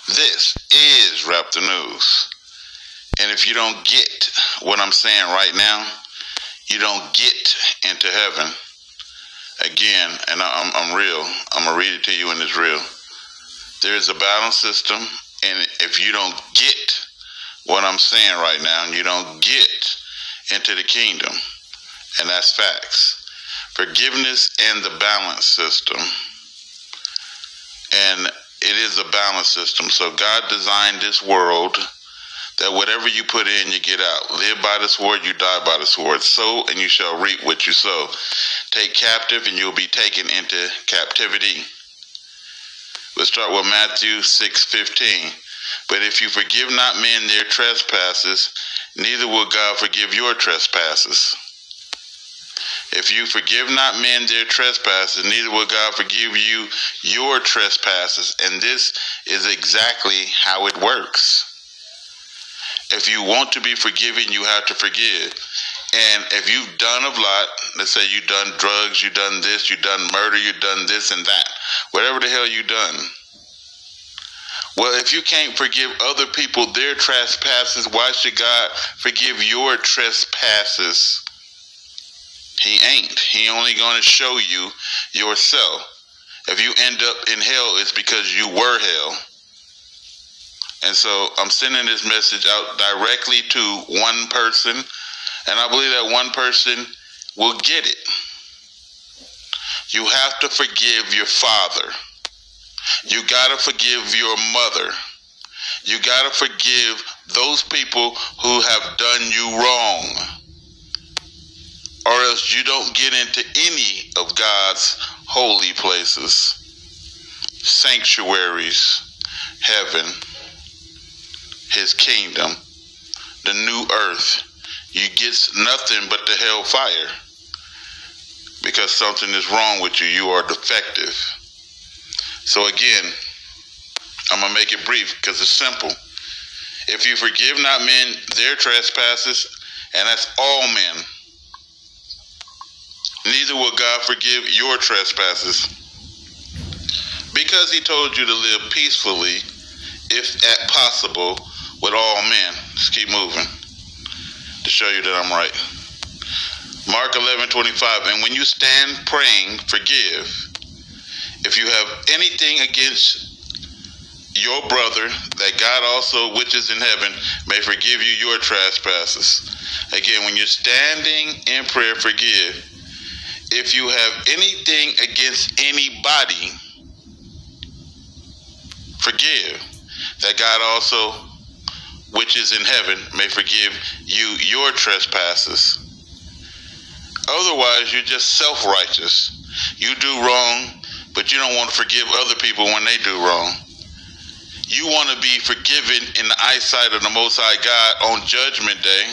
This is Rap the News. And if you don't get what I'm saying right now, you don't get into heaven. Again, and I'm real. I'm going to read it to you and it's real. There is a balance system, and if you don't get what I'm saying right now, and you don't get into the kingdom, and that's facts. Forgiveness and the balance system. And it is a balance system. So God designed this world that whatever you put in, you get out. Live by the sword, you die by the sword. Sow, and you shall reap what you sow. Take captive, and you'll be taken into captivity. Let's start with Matthew 6:15. But if you forgive not men their trespasses, neither will God forgive your trespasses. If you forgive not men their trespasses, neither will God forgive you your trespasses. And this is exactly how it works. If you want to be forgiven, you have to forgive. And if you've done a lot, let's say you've done drugs, you've done this, you've done murder, you've done this and that, whatever the hell you've done. Well, if you can't forgive other people their trespasses, why should God forgive your trespasses? He ain't. He only going to show you yourself. If you end up in hell, it's because you were hell. And so I'm sending this message out directly to one person, and I believe that one person will get it. You have to forgive your father. You got to forgive your mother. You got to forgive those people who have done you wrong. Or else you don't get into any of God's holy places, sanctuaries, heaven, his kingdom, the new earth. You get nothing but the hellfire because something is wrong with you. You are defective. So again, I'm going to make it brief because it's simple. If you forgive not men their trespasses, and that's all men, neither will God forgive your trespasses. Because he told you to live peacefully, if at possible, with all men. Let's keep moving to show you that I'm right. Mark 11:25. And when you stand praying, forgive. If you have anything against your brother, that God also, which is in heaven, may forgive you your trespasses. Again, when you're standing in prayer, forgive. If you have anything against anybody, forgive, that God also, which is in heaven, may forgive you your trespasses. Otherwise, you're just self-righteous. You do wrong, but you don't want to forgive other people when they do wrong. You want to be forgiven in the eyesight of the Most High God on Judgment Day,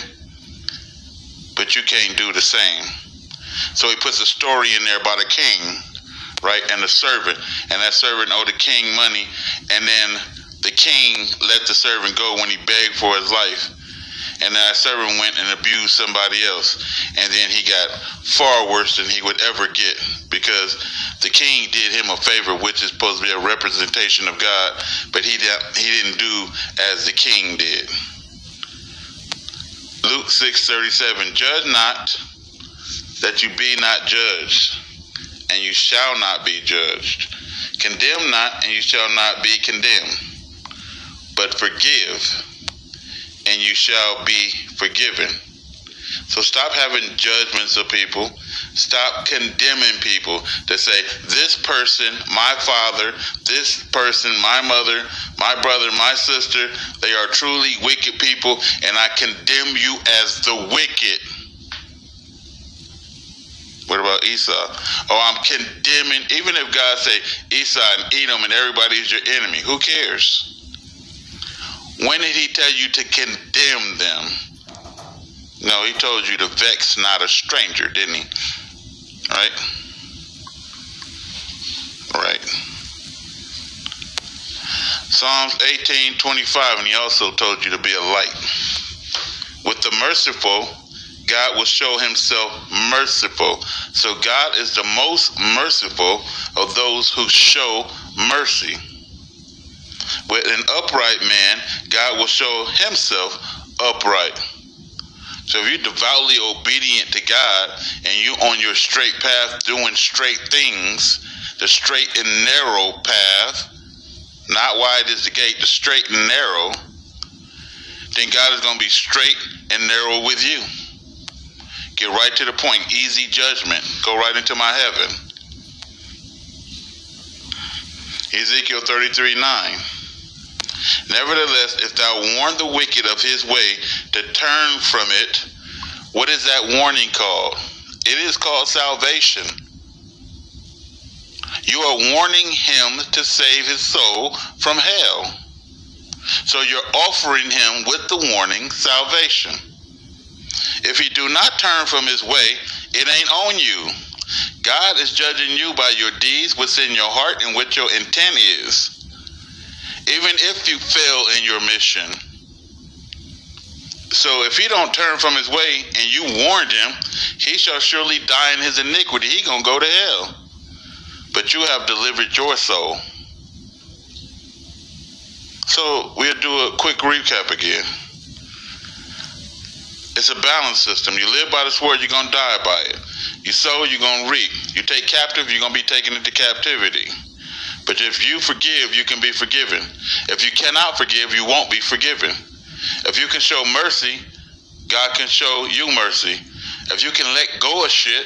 but you can't do the same. So he puts a story in there about a king, right, and a servant, and that servant owed the king money, and then the king let the servant go when he begged for his life, and that servant went and abused somebody else, and then he got far worse than he would ever get, because the king did him a favor, which is supposed to be a representation of God, but he didn't do as the king did. Luke 6:37, judge not, that you be not judged, and you shall not be judged. Condemn not, and you shall not be condemned. But forgive, and you shall be forgiven. So stop having judgments of people. Stop condemning people to say, this person, my father, this person, my mother, my brother, my sister, they are truly wicked people, and I condemn you as the wicked. What about Esau? Oh, I'm condemning, even if God say Esau and Edom and everybody is your enemy, who cares? When did he tell you to condemn them? No, he told you to vex not a stranger, didn't he? Right? Right. Psalms 18:25, and he also told you to be a light. With the merciful, God will show himself merciful. So God is the most merciful of those who show mercy. With an upright man, God will show himself upright. So if you're devoutly obedient to God and you on your straight path doing straight things, the straight and narrow path, not wide is the gate, the straight and narrow, then God is going to be straight and narrow with you. Get right to the point. Easy judgment. Go right into my heaven. Ezekiel 33:9. Nevertheless, if thou warn the wicked of his way to turn from it, what is that warning called? It is called salvation. You are warning him to save his soul from hell. So you're offering him with the warning salvation. If he do not turn from his way, it ain't on you. God is judging you by your deeds, what's in your heart, and what your intent is. Even if you fail in your mission. So if he don't turn from his way and you warned him, he shall surely die in his iniquity. He gonna go to hell. But you have delivered your soul. So we'll do a quick recap again. It's a balance system. You live by the sword, you're gonna die by it. You sow, you're gonna reap. You take captive, you're gonna be taken into captivity. But if you forgive, you can be forgiven. If you cannot forgive, you won't be forgiven. If you can show mercy, God can show you mercy. If you can let go of shit,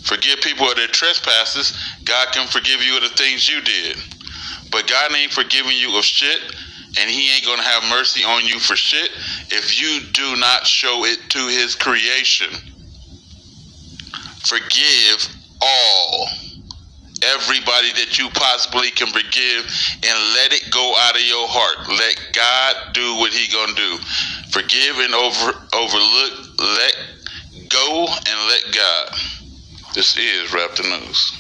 forgive people of their trespasses, God can forgive you of the things you did. But God ain't forgiving you of shit, and he ain't going to have mercy on you for shit if you do not show it to his creation. Forgive all. Everybody that you possibly can forgive, and let it go out of your heart. Let God do what he gonna do. Forgive and overlook, let go and let God. This is Raptor News.